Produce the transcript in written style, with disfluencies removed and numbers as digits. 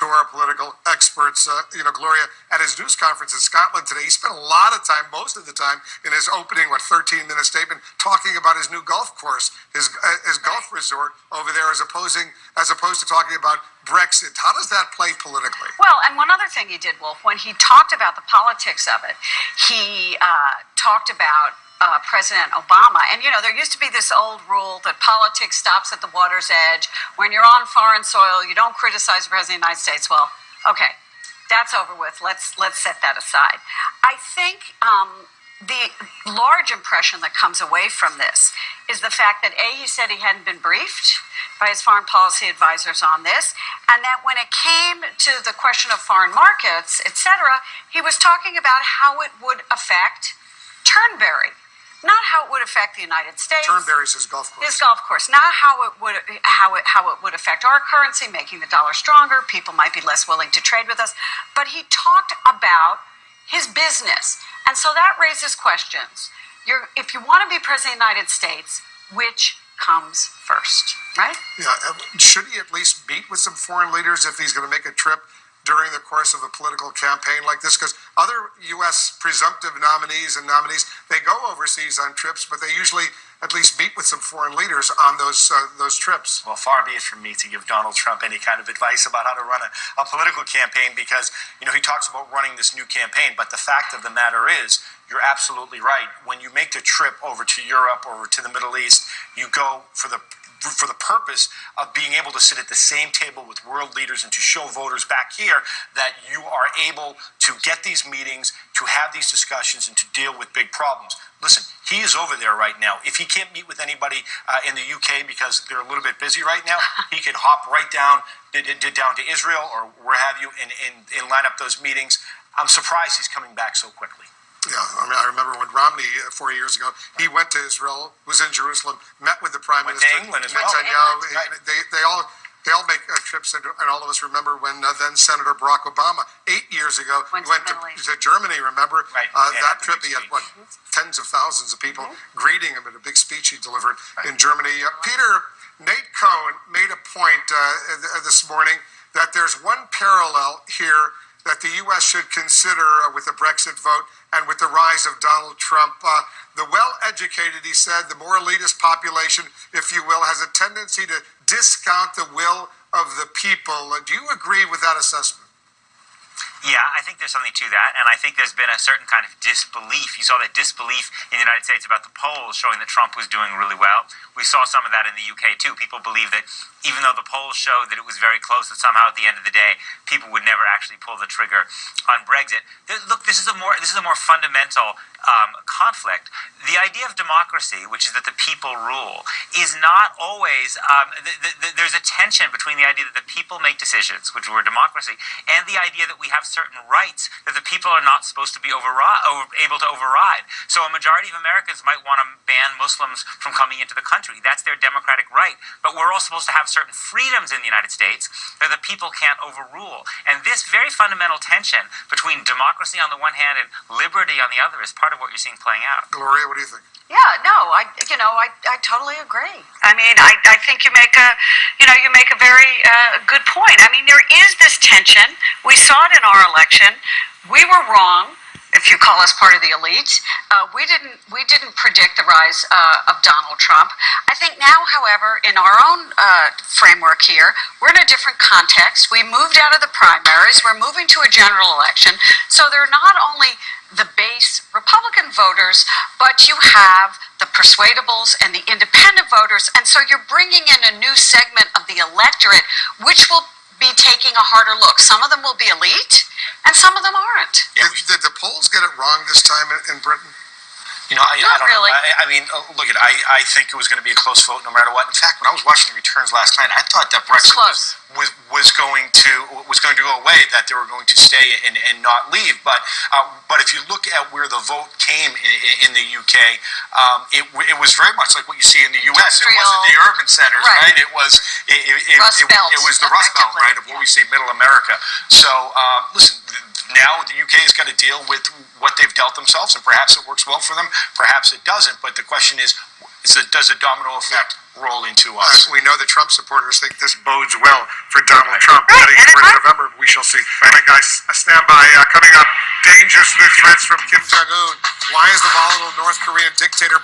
who are political experts. Gloria, at his news conference in Scotland today, he spent a lot of time, most of the time, in his opening, 13-minute statement, talking about his new golf course, his golf resort over there, as opposed to talking about Brexit. How does that play politically? Well, and one other thing he did, Wolf, when he talked about the politics of it, he talked about President Obama. And, there used to be this old rule that politics stops at the water's edge. When you're on foreign soil, you don't criticize the President of the United States. Well, okay, that's over with. Let's set that aside. I think the large impression that comes away from this is the fact that, A, he said he hadn't been briefed by his foreign policy advisors on this, and that when it came to the question of foreign markets, etc., he was talking about how it would affect Turnberry. Not how it would affect the United States. Turnberry's his golf course. His golf course. Not how it would affect our currency, making the dollar stronger. People might be less willing to trade with us. But he talked about his business, and so that raises questions. If you want to be president of the United States, which comes first, right? Yeah. Should he at least meet with some foreign leaders if he's going to make a trip during the course of a political campaign like this? Because other U.S. presumptive nominees, they go overseas on trips, but they usually at least meet with some foreign leaders on those trips. Well, far be it from me to give Donald Trump any kind of advice about how to run a political campaign, because, he talks about running this new campaign, but the fact of the matter is, you're absolutely right. When you make the trip over to Europe or to the Middle East, you go for the purpose of being able to sit at the same table with world leaders and to show voters back here that you are able to get these meetings, to have these discussions, and to deal with big problems. Listen, he is over there right now. If he can't meet with anybody in the UK because they're a little bit busy right now, he could hop right down to Israel or where have you and line up those meetings. I'm surprised he's coming back so quickly. Yeah, I remember when Romney 4 years ago, he went to Israel, was in Jerusalem, met with the Prime Minister. To England as well. Netanyahu. They all make trips, and all of us remember when then Senator Barack Obama 8 years ago went to Germany. Remember that trip? He had tens of thousands of people greeting him at a big speech he delivered in Germany. Peter, Nate Cohn made a point this morning that there's one parallel here that the U.S. should consider with the Brexit vote and with the rise of Donald Trump. The well-educated, he said, the more elitist population, if you will, has a tendency to discount the will of the people. Do you agree with that assessment? Yeah, I think there's something to that, and I think there's been a certain kind of disbelief. You saw that disbelief in the United States about the polls showing that Trump was doing really well. We saw some of that in the UK too. People believe that even though the polls showed that it was very close, that somehow at the end of the day, people would never actually pull the trigger on Brexit. Look, this is a more fundamental conflict. The idea of democracy, which is that the people rule, is not always. There's a tension between the idea that the people make decisions, which were democracy, and the idea that we have certain rights that the people are not supposed to be able to override. So a majority of Americans might want to ban Muslims from coming into the country. That's their democratic right. But we're all supposed to have certain freedoms in the United States that the people can't overrule. And this very fundamental tension between democracy on the one hand and liberty on the other is part of what you're seeing playing out. Gloria, what do you think? Yeah, no, I totally agree. I mean, I think you make a very good point. I mean, there is this tension. We saw it in our election. We were wrong, if you call us part of the elite. We didn't predict the rise of Donald Trump. I think now, however, in our own framework here, we're in a different context. We moved out of the primaries. We're moving to a general election. So they're not only the base Republican voters, but you have the persuadables and the independent voters. And so you're bringing in a new segment of the electorate, which will be taking a harder look. Some of them will be elite, and some of them aren't. Did the polls get it wrong this time in Britain? I don't really. know. I mean, look, I think it was going to be a close vote no matter what. In fact, when I was watching the returns last night, I thought that Brexit was going to go away, that they were going to stay and not leave. But if you look at where the vote came in the UK, it was very much like what you see in the US. It wasn't the urban centers, right? It was the Rust Belt, right, of what we say Middle America. So listen. Now the UK has got to deal with what they've dealt themselves, and perhaps it works well for them, perhaps it doesn't. But the question is does a domino effect roll into us? We know the Trump supporters think this bodes well for Donald Trump heading into November. We see. All right, guys, stand by. Coming up, dangerous new threats from Kim Jong-un. Why is the volatile North Korean dictator